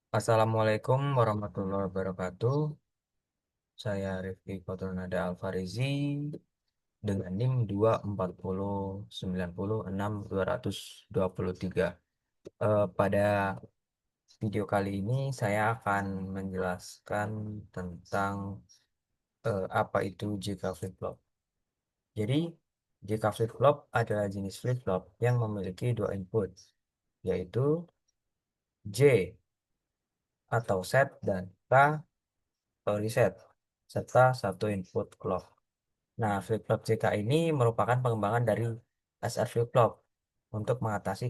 Assalamualaikum warahmatullahi wabarakatuh. Saya Rifki Faturunada Alfarizi dengan NIM 240906223. Pada video kali ini saya akan menjelaskan tentang apa itu JK flip-flop. Jadi, JK flip-flop adalah jenis flip-flop yang memiliki dua input, yaitu J atau set dan K atau reset, serta satu input clock. Nah, flip-flop JK ini merupakan pengembangan dari SR flip-flop untuk mengatasi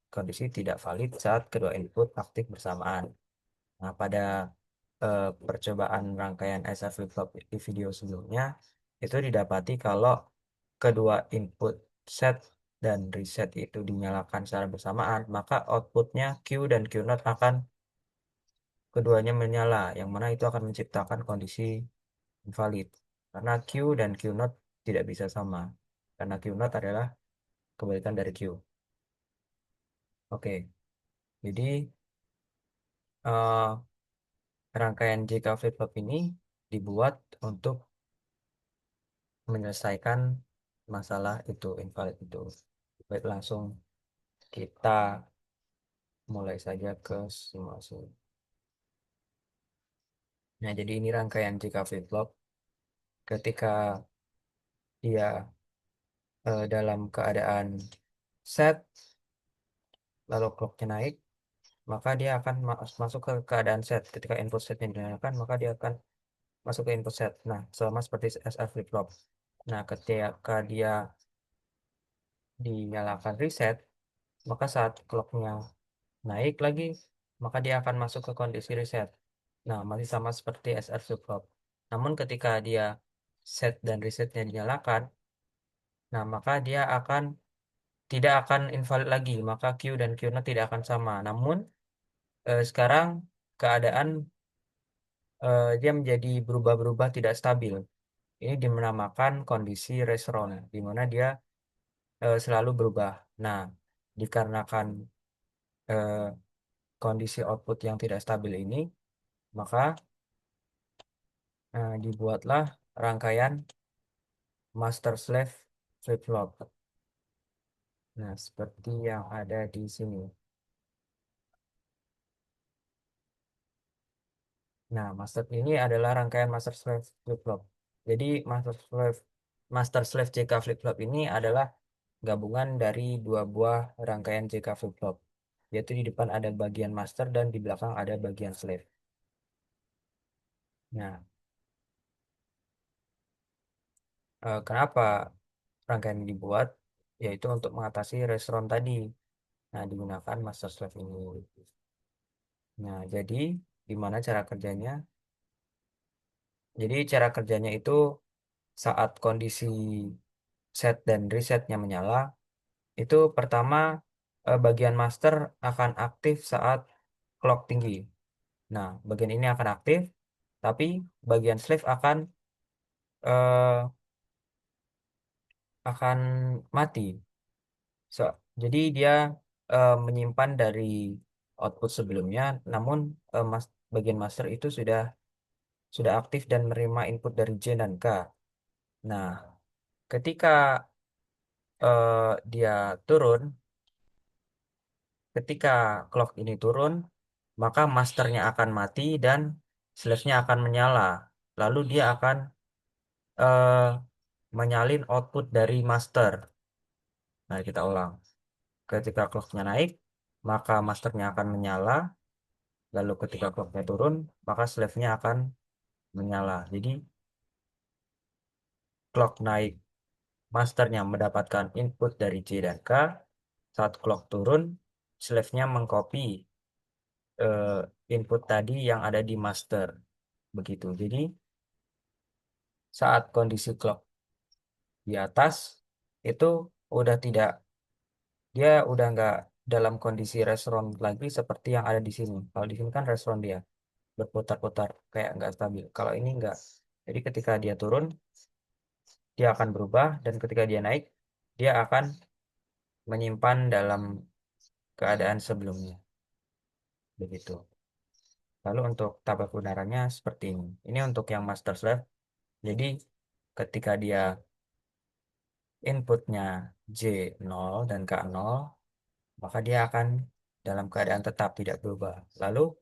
kondisi tidak valid saat kedua input aktif bersamaan. Nah, pada percobaan rangkaian SR flip-flop di video sebelumnya, itu didapati kalau kedua input set dan reset itu dinyalakan secara bersamaan, maka outputnya Q dan Q0 akan keduanya menyala, yang mana itu akan menciptakan kondisi invalid. Karena Q dan Q0 tidak bisa sama. Karena Q0 adalah kebalikan dari Q. Oke, jadi eh, rangkaian JK flip-flop ini dibuat untuk menyelesaikan masalah itu, invalid itu. Baik, langsung kita mulai saja ke simulasi. Nah, jadi ini rangkaian JK flip-flop. Ketika dia dalam keadaan set, lalu clocknya naik, maka dia akan masuk ke keadaan set. Ketika input setnya dinyalakan, maka dia akan masuk ke input set. Nah, sama seperti SR flip-flop. Nah, ketika dia dinyalakan reset, maka saat clocknya naik lagi, maka dia akan masuk ke kondisi reset. Nah, masih sama seperti SR flip-flop. Namun ketika dia set dan resetnya dinyalakan, nah maka dia tidak akan invalid lagi, maka Q dan Q0 tidak akan sama. Namun sekarang keadaan dia menjadi berubah-berubah tidak stabil. Ini dinamakan kondisi resron, di mana dia selalu berubah. Nah, dikarenakan eh, kondisi output yang tidak stabil ini, maka dibuatlah rangkaian master slave flip-flop. Nah, seperti yang ada di sini. Nah, ini adalah rangkaian master slave flip-flop. Jadi, master slave JK flip-flop ini adalah gabungan dari dua buah rangkaian JK flip-flop. Yaitu di depan ada bagian master dan di belakang ada bagian slave. Nah, kenapa rangkaian ini dibuat? Yaitu untuk mengatasi restoran tadi. Nah, digunakan master slave ini. Nah, jadi gimana cara kerjanya? Jadi cara kerjanya itu saat kondisi set dan resetnya menyala, itu pertama bagian master akan aktif saat clock tinggi. Nah, bagian ini akan aktif, tapi bagian slave eh, akan mati. So, jadi dia menyimpan dari output sebelumnya, namun bagian master itu sudah aktif dan menerima input dari J dan K. Nah, ketika dia turun, ketika clock ini turun, maka masternya akan mati dan slave-nya akan menyala. Lalu dia akan eh, menyalin output dari master. Nah, kita ulang. Ketika clocknya naik, maka masternya akan menyala. Lalu ketika clocknya turun, maka slave-nya akan menyala. Jadi clock naik, masternya mendapatkan input dari J dan K. Saat clock turun, slave-nya mengcopy eh, input tadi yang ada di master. Begitu. Jadi saat kondisi clock di atas, itu udah tidak, dia udah nggak dalam kondisi restoran lagi seperti yang ada di sini. Kalau di sini kan restoran dia berputar-putar kayak nggak stabil. Kalau ini nggak. Jadi ketika dia turun, dia akan berubah dan ketika dia naik, dia akan menyimpan dalam keadaan sebelumnya. Begitu. Lalu untuk tabel kebenarannya seperti ini. Ini untuk yang master slave. Jadi ketika dia inputnya J 0 dan K 0, maka dia akan dalam keadaan tetap tidak berubah. Lalu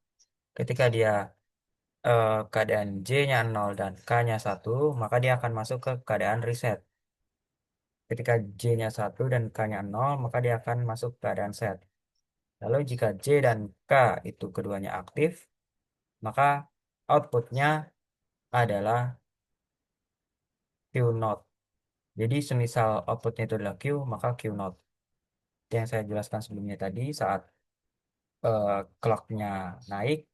ketika dia keadaan J-nya 0 dan K-nya 1, maka dia akan masuk ke keadaan reset. Ketika J-nya 1 dan K-nya 0, maka dia akan masuk ke keadaan set. Lalu jika J dan K itu keduanya aktif, maka outputnya adalah Q naught. Jadi semisal outputnya itu adalah Q, maka Q naught. Itu yang saya jelaskan sebelumnya tadi, saat clocknya naik,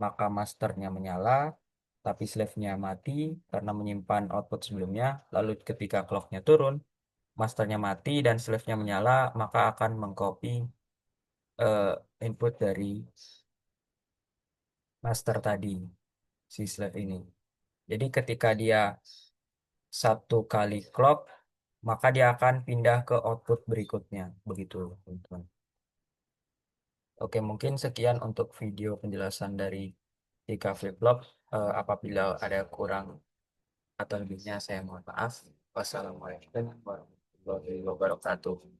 maka masternya menyala, tapi slave-nya mati karena menyimpan output sebelumnya. Lalu ketika clocknya turun, masternya mati dan slave-nya menyala, maka akan mengcopy eh, input dari master tadi, si slave ini. Jadi ketika dia satu kali clock, maka dia akan pindah ke output berikutnya. Begitu, teman-teman. Oke, mungkin sekian untuk video penjelasan dari tiga flip-flop. Apabila ada kurang atau lebihnya, saya mohon maaf. Wassalamualaikum warahmatullahi wabarakatuh.